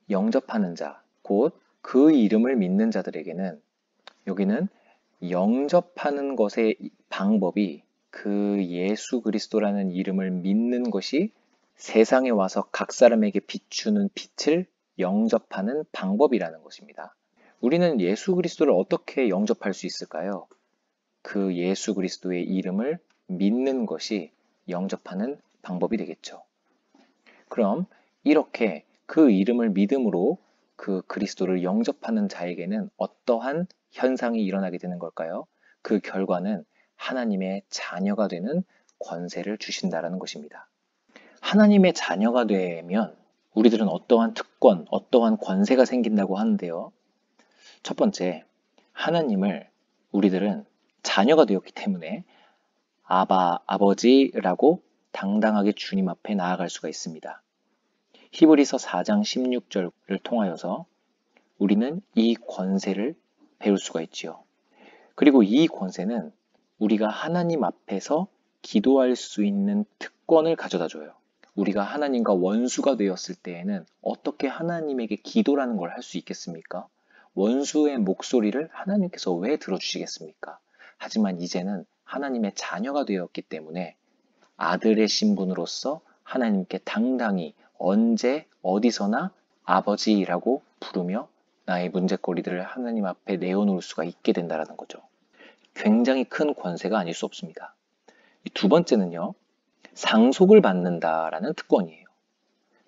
영접하는 자, 곧 그 이름을 믿는 자들에게는 여기는 영접하는 것의 방법이 그 예수 그리스도라는 이름을 믿는 것이 세상에 와서 각 사람에게 비추는 빛을 영접하는 방법이라는 것입니다. 우리는 예수 그리스도를 어떻게 영접할 수 있을까요? 그 예수 그리스도의 이름을 믿는 것이 영접하는 방법이 되겠죠. 그럼 이렇게 그 이름을 믿음으로 그 그리스도를 영접하는 자에게는 어떠한 현상이 일어나게 되는 걸까요? 그 결과는 하나님의 자녀가 되는 권세를 주신다라는 것입니다. 하나님의 자녀가 되면 우리들은 어떠한 특권, 어떠한 권세가 생긴다고 하는데요. 첫 번째, 하나님을 우리들은 자녀가 되었기 때문에 아버지라고 당당하게 주님 앞에 나아갈 수가 있습니다. 히브리서 4장 16절을 통하여서 우리는 이 권세를 배울 수가 있지요. 그리고 이 권세는 우리가 하나님 앞에서 기도할 수 있는 특권을 가져다 줘요. 우리가 하나님과 원수가 되었을 때에는 어떻게 하나님에게 기도라는 걸 할 수 있겠습니까? 원수의 목소리를 하나님께서 왜 들어주시겠습니까? 하지만 이제는 하나님의 자녀가 되었기 때문에 아들의 신분으로서 하나님께 당당히 언제 어디서나 아버지라고 부르며 나의 문제거리들을 하나님 앞에 내어놓을 수가 있게 된다는 거죠. 굉장히 큰 권세가 아닐 수 없습니다. 두 번째는요, 상속을 받는다라는 특권이에요.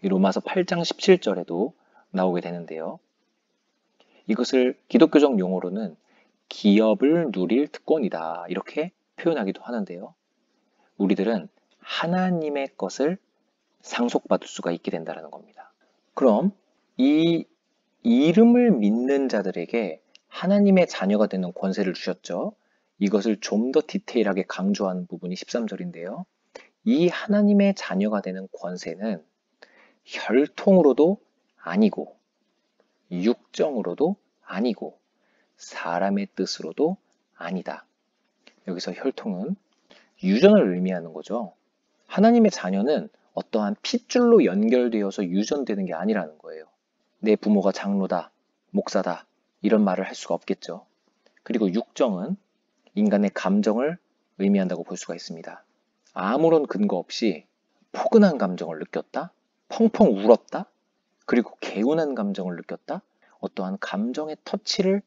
이 로마서 8장 17절에도 나오게 되는데요. 이것을 기독교적 용어로는 기업을 누릴 특권이다 이렇게 표현하기도 하는데요. 우리들은 하나님의 것을 상속받을 수가 있게 된다는 겁니다. 그럼 이 이름을 믿는 자들에게 하나님의 자녀가 되는 권세를 주셨죠. 이것을 좀 더 디테일하게 강조한 부분이 13절인데요. 이 하나님의 자녀가 되는 권세는 혈통으로도 아니고 육정으로도 아니고 사람의 뜻으로도 아니다. 여기서 혈통은 유전을 의미하는 거죠. 하나님의 자녀는 어떠한 핏줄로 연결되어서 유전되는 게 아니라는 거예요. 내 부모가 장로다, 목사다 이런 말을 할 수가 없겠죠. 그리고 육정은 인간의 감정을 의미한다고 볼 수가 있습니다. 아무런 근거 없이 포근한 감정을 느꼈다, 펑펑 울었다, 그리고 개운한 감정을 느꼈다, 어떠한 감정의 터치를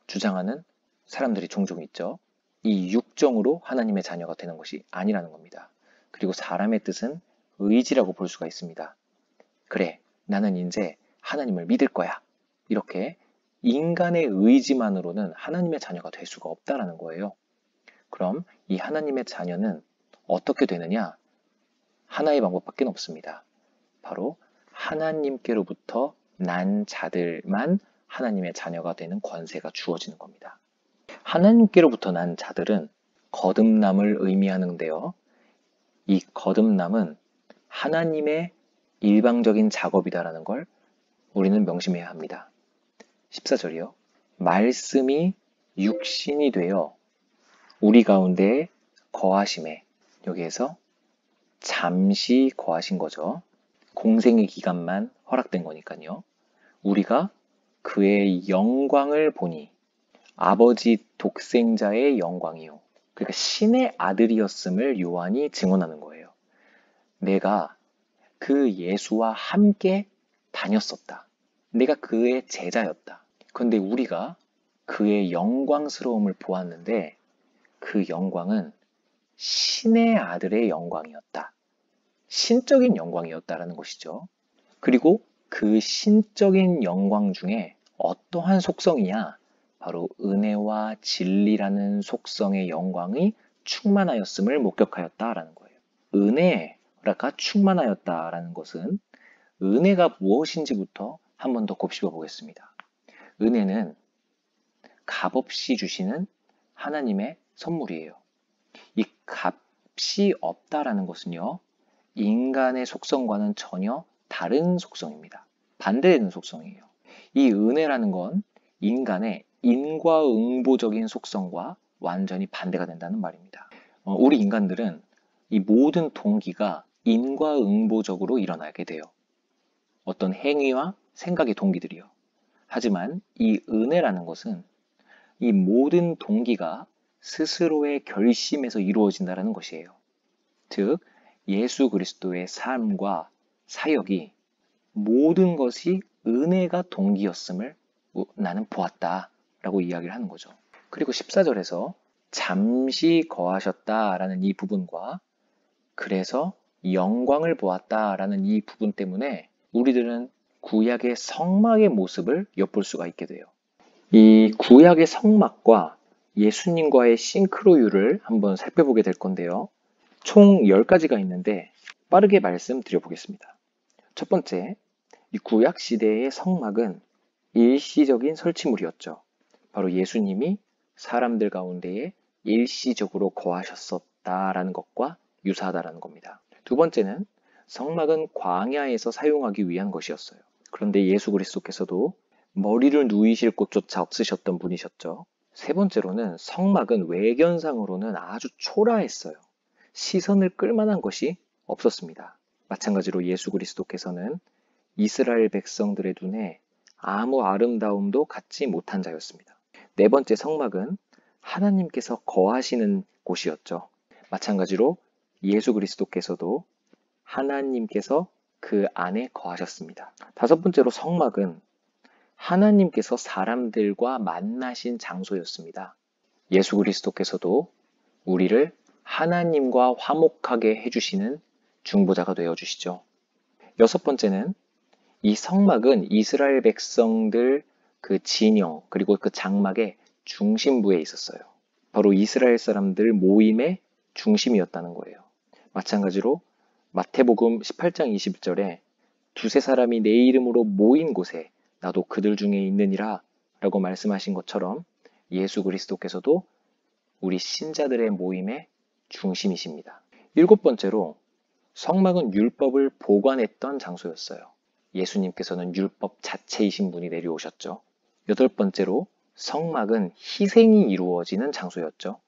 주장하는 사람들이 종종 있죠. 이 육정으로 하나님의 자녀가 되는 것이 아니라는 겁니다. 그리고 사람의 뜻은 의지라고 볼 수가 있습니다. 그래, 나는 이제 하나님을 믿을 거야. 이렇게 인간의 의지만으로는 하나님의 자녀가 될 수가 없다라는 거예요. 그럼 이 하나님의 자녀는 어떻게 되느냐? 하나의 방법밖에 없습니다. 바로 하나님께로부터 난 자들만 하나님의 자녀가 되는 권세가 주어지는 겁니다. 하나님께로부터 난 자들은 거듭남을 의미하는데요. 이 거듭남은 하나님의 일방적인 작업이다라는 걸 우리는 명심해야 합니다. 14절이요. 말씀이 육신이 되어 우리 가운데 거하심에, 여기에서 잠시 거하신 거죠. 공생의 기간만 허락된 거니까요. 우리가 그의 영광을 보니 아버지 독생자의 영광이요. 그러니까 신의 아들이었음을 요한이 증언하는 거예요. 내가 그 예수와 함께 다녔었다. 내가 그의 제자였다. 그런데 우리가 그의 영광스러움을 보았는데 그 영광은 신의 아들의 영광이었다. 신적인 영광이었다라는 것이죠. 그리고 그 신적인 영광 중에 어떠한 속성이냐? 바로 은혜와 진리라는 속성의 영광이 충만하였음을 목격하였다라는 거예요. 은혜가 충만하였다라는 것은 은혜가 무엇인지부터 한 번 더 곱씹어 보겠습니다. 은혜는 값없이 주시는 하나님의 선물이에요. 이 값이 없다라는 것은요, 인간의 속성과는 전혀 다른 속성입니다. 반대되는 속성이에요. 이 은혜라는 건 인간의 인과응보적인 속성과 완전히 반대가 된다는 말입니다. 우리 인간들은 이 모든 동기가 인과응보적으로 일어나게 돼요. 어떤 행위와 생각의 동기들이요. 하지만 이 은혜라는 것은 이 모든 동기가 스스로의 결심에서 이루어진다는 것이에요. 즉, 예수 그리스도의 삶과 사역이 모든 것이 은혜가 동기였음을 나는 보았다 라고 이야기를 하는 거죠. 그리고 14절에서 잠시 거하셨다라는 이 부분과 그래서 영광을 보았다라는 이 부분 때문에 우리들은 구약의 성막의 모습을 엿볼 수가 있게 돼요. 이 구약의 성막과 예수님과의 싱크로율을 한번 살펴보게 될 건데요. 총 10가지가 있는데 빠르게 말씀드려 보겠습니다. 첫 번째, 이 구약 시대의 성막은 일시적인 설치물이었죠. 바로 예수님이 사람들 가운데에 일시적으로 거하셨었다라는 것과 유사하다라는 겁니다. 두 번째는 성막은 광야에서 사용하기 위한 것이었어요. 그런데 예수 그리스도께서도 머리를 누이실 곳조차 없으셨던 분이셨죠. 세 번째로는 성막은 외견상으로는 아주 초라했어요. 시선을 끌만한 것이 없었습니다. 마찬가지로 예수 그리스도께서는 이스라엘 백성들의 눈에 아무 아름다움도 갖지 못한 자였습니다. 네 번째, 성막은 하나님께서 거하시는 곳이었죠. 마찬가지로 예수 그리스도께서도 하나님께서 그 안에 거하셨습니다. 다섯 번째로, 성막은 하나님께서 사람들과 만나신 장소였습니다. 예수 그리스도께서도 우리를 하나님과 화목하게 해주시는 중보자가 되어주시죠. 여섯 번째는 이 성막은 이스라엘 백성들 그 진영 그리고 그 장막의 중심부에 있었어요. 바로 이스라엘 사람들 모임의 중심이었다는 거예요. 마찬가지로 마태복음 18장 20절에 두세 사람이 내 이름으로 모인 곳에 나도 그들 중에 있느니라 라고 말씀하신 것처럼 예수 그리스도께서도 우리 신자들의 모임의 중심이십니다. 일곱 번째로, 성막은 율법을 보관했던 장소였어요. 예수님께서는 율법 자체이신 분이 내려오셨죠. 여덟 번째로, 성막은 희생이 이루어지는 장소였죠.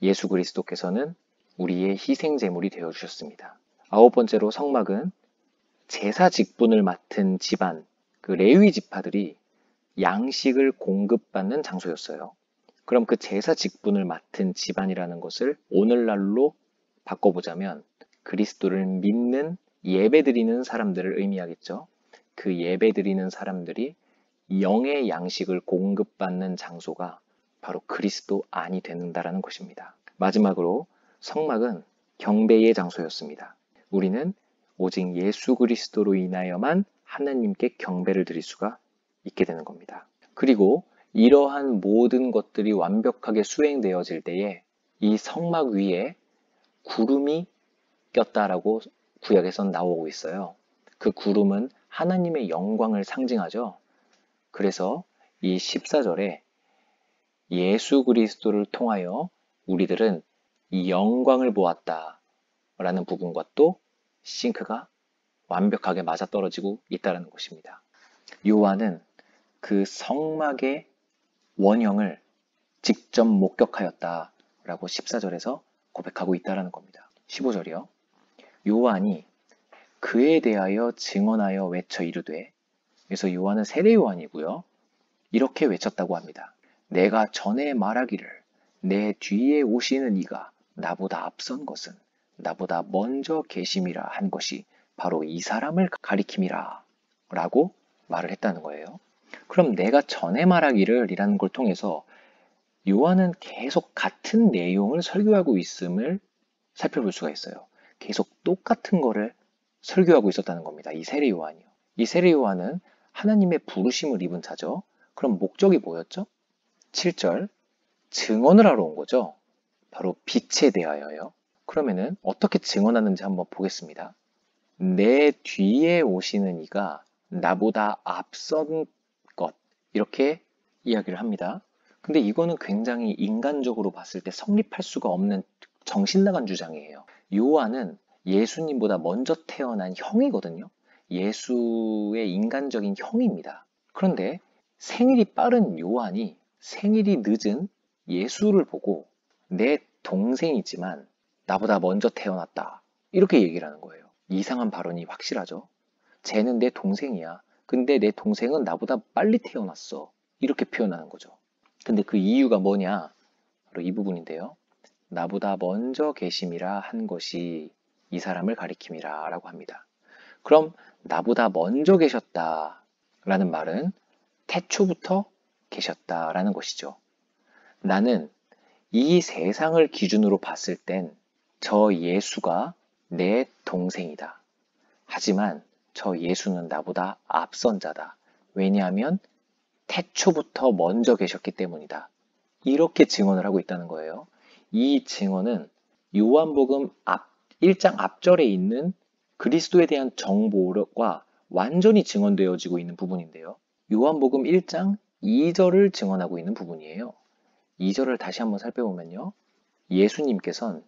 예수 그리스도께서는 우리의 희생 제물이 되어주셨습니다. 아홉 번째로, 성막은 제사 직분을 맡은 집안, 그 레위 지파들이 양식을 공급받는 장소였어요. 그럼 그 제사 직분을 맡은 집안이라는 것을 오늘날로 바꿔보자면 그리스도를 믿는 예배드리는 사람들을 의미하겠죠. 그 예배드리는 사람들이 영의 양식을 공급받는 장소가 바로 그리스도 안이 된다라는 것입니다. 마지막으로, 성막은 경배의 장소였습니다. 우리는 오직 예수 그리스도로 인하여만 하나님께 경배를 드릴 수가 있게 되는 겁니다. 그리고 이러한 모든 것들이 완벽하게 수행되어질 때에 이 성막 위에 구름이 꼈다라고 구약에선 나오고 있어요. 그 구름은 하나님의 영광을 상징하죠. 그래서 이 14절에 예수 그리스도를 통하여 우리들은 이 영광을 보았다 라는 부분과 또 싱크가 완벽하게 맞아떨어지고 있다는 것입니다. 요한은 그 성막의 원형을 직접 목격하였다라고 14절에서 고백하고 있다는 겁니다. 15절이요. 요한이 그에 대하여 증언하여 외쳐 이르되, 그래서 요한은 세례 요한이고요. 이렇게 외쳤다고 합니다. 내가 전에 말하기를 내 뒤에 오시는 이가 나보다 앞선 것은 나보다 먼저 계심이라 한 것이 바로 이 사람을 가리킴이라 라고 말을 했다는 거예요. 그럼 내가 전에 말하기를 이라는 걸 통해서 요한은 계속 같은 내용을 설교하고 있음을 살펴볼 수가 있어요. 계속 똑같은 거를 설교하고 있었다는 겁니다. 이 세례 요한이요. 이 세례 요한은 하나님의 부르심을 입은 자죠. 그럼 목적이 뭐였죠? 7절, 증언을 하러 온 거죠. 바로 빛에 대하여요. 그러면은 어떻게 증언하는지 한번 보겠습니다. 내 뒤에 오시는 이가 나보다 앞선 것, 이렇게 이야기를 합니다. 근데 이거는 굉장히 인간적으로 봤을 때 성립할 수가 없는 정신나간 주장이에요. 요한은 예수님보다 먼저 태어난 형이거든요. 예수의 인간적인 형입니다. 그런데 생일이 빠른 요한이 생일이 늦은 예수를 보고 내 동생이지만 나보다 먼저 태어났다, 이렇게 얘기를 하는 거예요. 이상한 발언이 확실하죠. 쟤는 내 동생이야. 근데 내 동생은 나보다 빨리 태어났어. 이렇게 표현하는 거죠. 근데 그 이유가 뭐냐? 바로 이 부분인데요. 나보다 먼저 계심이라 한 것이 이 사람을 가리킴이라 라고 합니다. 그럼 나보다 먼저 계셨다 라는 말은 태초부터 계셨다라는 것이죠. 나는 이 세상을 기준으로 봤을 땐 저 예수가 내 동생이다. 하지만 저 예수는 나보다 앞선 자다. 왜냐하면 태초부터 먼저 계셨기 때문이다. 이렇게 증언을 하고 있다는 거예요. 이 증언은 요한복음 1장 앞절에 있는 그리스도에 대한 정보과 완전히 증언되어지고 있는 부분인데요. 요한복음 1장 2절을 증언하고 있는 부분이에요. 2절을 다시 한번 살펴보면요. 예수님께서는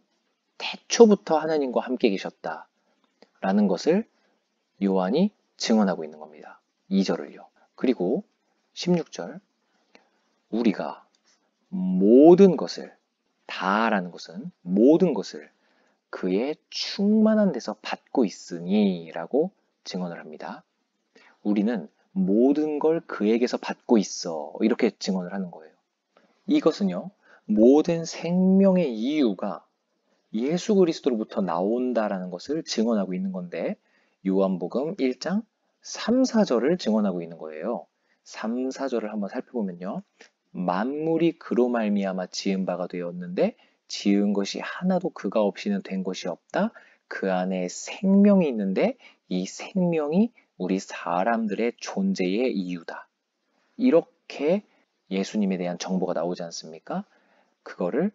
태초부터 하나님과 함께 계셨다 라는 것을 요한이 증언하고 있는 겁니다. 2절을요. 그리고 16절 우리가 모든 것을 다라는 것은 모든 것을 그의 충만한 데서 받고 있으니 라고 증언을 합니다. 우리는 모든 걸 그에게서 받고 있어 이렇게 증언을 하는 거예요. 이것은요. 모든 생명의 이유가 예수 그리스도로부터 나온다라는 것을 증언하고 있는 건데 요한복음 1장 3, 4절을 증언하고 있는 거예요. 3, 4절을 한번 살펴보면요. 만물이 그로 말미암아 지은 바가 되었는데 지은 것이 하나도 그가 없이는 된 것이 없다. 그 안에 생명이 있는데 이 생명이 우리 사람들의 존재의 이유다. 이렇게 예수님에 대한 정보가 나오지 않습니까? 그거를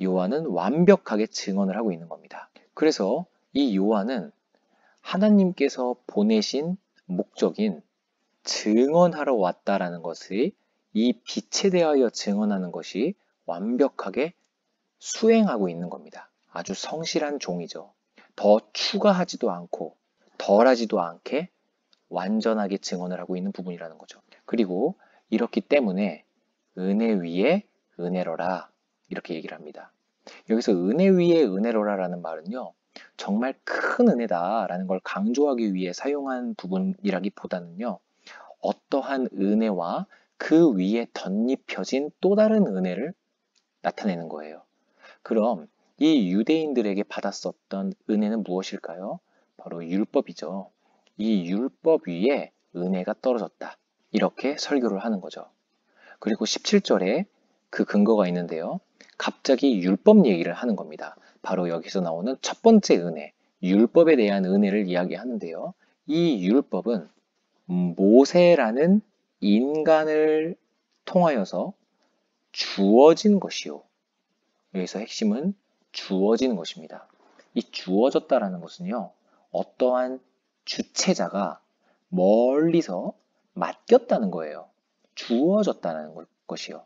요한은 완벽하게 증언을 하고 있는 겁니다. 그래서 이 요한은 하나님께서 보내신 목적인 증언하러 왔다라는 것을 이 빛에 대하여 증언하는 것이 완벽하게 수행하고 있는 겁니다. 아주 성실한 종이죠. 더 추가하지도 않고 덜하지도 않게 완전하게 증언을 하고 있는 부분이라는 거죠. 그리고 이렇기 때문에 은혜 위에 은혜로라 이렇게 얘기를 합니다. 여기서 은혜 위에 은혜로라라는 말은요. 정말 큰 은혜다라는 걸 강조하기 위해 사용한 부분이라기보다는요. 어떠한 은혜와 그 위에 덧입혀진 또 다른 은혜를 나타내는 거예요. 그럼 이 유대인들에게 받았었던 은혜는 무엇일까요? 바로 율법이죠. 이 율법 위에 은혜가 떨어졌다. 이렇게 설교를 하는 거죠. 그리고 17절에 그 근거가 있는데요. 갑자기 율법 얘기를 하는 겁니다. 바로 여기서 나오는 첫 번째 은혜, 율법에 대한 은혜를 이야기하는데요. 이 율법은 모세라는 인간을 통하여서 주어진 것이요. 여기서 핵심은 주어진 것입니다. 이 주어졌다라는 것은요. 어떠한 주체자가 멀리서 맡겼다는 거예요. 주어졌다는 것이요.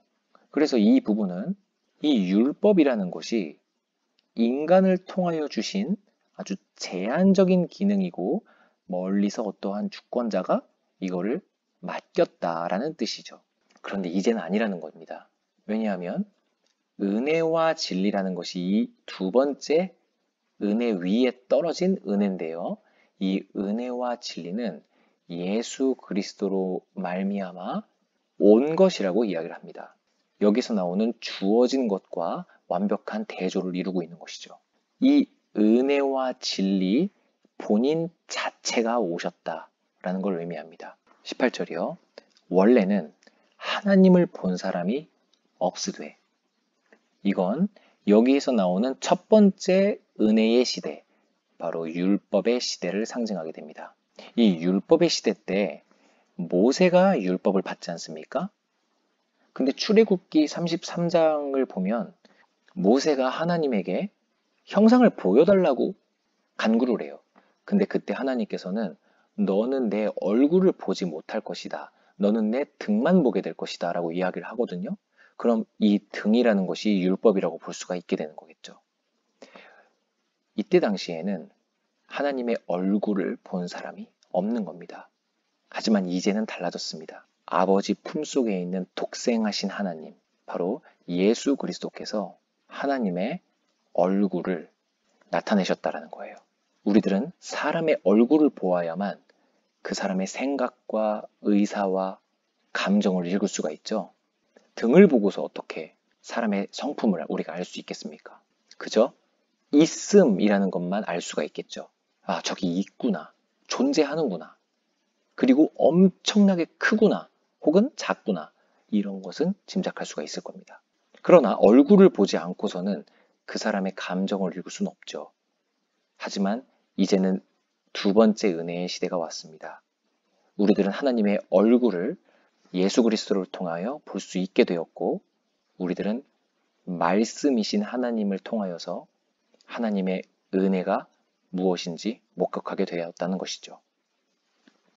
그래서 이 부분은 이 율법이라는 것이 인간을 통하여 주신 아주 제한적인 기능이고 멀리서 어떠한 주권자가 이거를 맡겼다라는 뜻이죠. 그런데 이제는 아니라는 겁니다. 왜냐하면 은혜와 진리라는 것이 이 두 번째 은혜 위에 떨어진 은혜인데요. 이 은혜와 진리는 예수 그리스도로 말미암아 온 것이라고 이야기를 합니다. 여기서 나오는 주어진 것과 완벽한 대조를 이루고 있는 것이죠. 이 은혜와 진리 본인 자체가 오셨다라는 걸 의미합니다. 18절이요. 원래는 하나님을 본 사람이 없으되 이건 여기에서 나오는 첫 번째 은혜의 시대, 바로 율법의 시대를 상징하게 됩니다. 이 율법의 시대 때 모세가 율법을 받지 않습니까? 근데 출애굽기 33장을 보면 모세가 하나님에게 형상을 보여달라고 간구를 해요. 근데 그때 하나님께서는 너는 내 얼굴을 보지 못할 것이다. 너는 내 등만 보게 될 것이다. 라고 이야기를 하거든요. 그럼 이 등이라는 것이 율법이라고 볼 수가 있게 되는 거겠죠. 이때 당시에는 하나님의 얼굴을 본 사람이 없는 겁니다. 하지만 이제는 달라졌습니다. 아버지 품속에 있는 독생하신 하나님, 바로 예수 그리스도께서 하나님의 얼굴을 나타내셨다라는 거예요. 우리들은 사람의 얼굴을 보아야만 그 사람의 생각과 의사와 감정을 읽을 수가 있죠. 등을 보고서 어떻게 사람의 성품을 우리가 알 수 있겠습니까? 그저 있음이라는 것만 알 수가 있겠죠. 아, 저기 있구나. 존재하는구나. 그리고 엄청나게 크구나. 혹은 작구나. 이런 것은 짐작할 수가 있을 겁니다. 그러나 얼굴을 보지 않고서는 그 사람의 감정을 읽을 수는 없죠. 하지만 이제는 두 번째 은혜의 시대가 왔습니다. 우리들은 하나님의 얼굴을 예수 그리스도를 통하여 볼 수 있게 되었고, 우리들은 말씀이신 하나님을 통하여서 하나님의 은혜가 무엇인지 목격하게 되었다는 것이죠.